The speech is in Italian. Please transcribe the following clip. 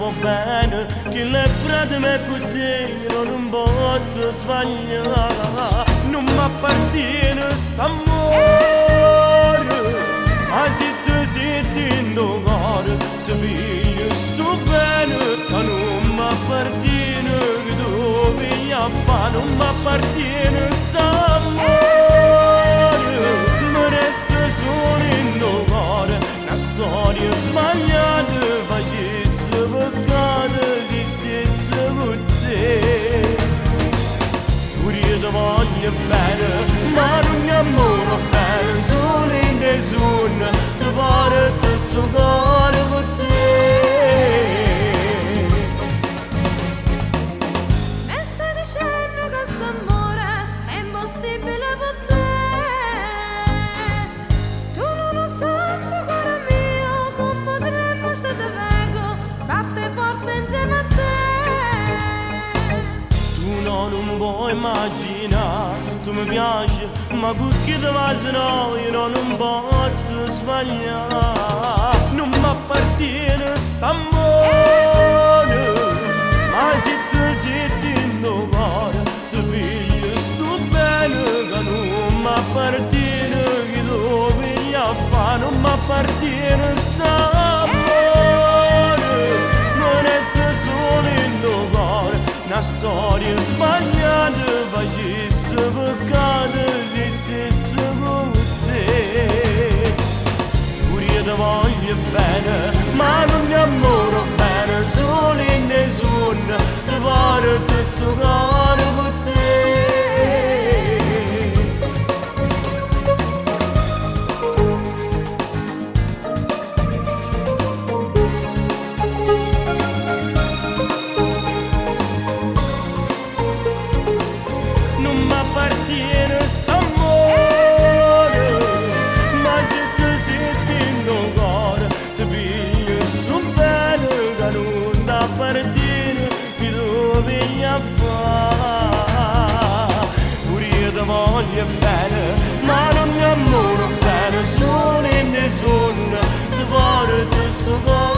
va bene, che le frate me con te non posso sbagliare, non mi appartiene s'amore, ma se tu senti in cuore, ti piglio sto bene, che non mi appartiene, che dove io fa, non mi appartiene s'amore, mi resta solo in cuore, una storia sbagliata, facesse peccato se stesse con te. Pure io ti voglio bene, ma non mi amoro bene, solo in te sonno, ti porto sto cuore con te. Mi stai dicendo che st'amore è impossibile per te. Tu non lo sai, sto cuore mio, come potremmo se te vengo, batte forte insieme a te. Tu non puoi immaginare, tu mi piaci, ma con chi ti va se no io non posso sbagliare. Non mi appartiene st'amore, ma se tu senti in cuore, ti piglio sto bene, che non mi appartiene, che dove io fa, non mi appartiene st'amore, non resta solo in cuore, una storia sbagliata, facesse peccato se stesse con te. Pure io ti voglio bene, ma non mi amoro bene, solo in te sonno, ti porto sto cuore con te. Non mi appartiene s'amore, ma se tu senti in cuore, ti piglio sto bene, che non ti appartiene, che dove io fa. Pure io ti voglio bene, ma non mi amoro bene, solo in te sonno, ti porto sto cuore.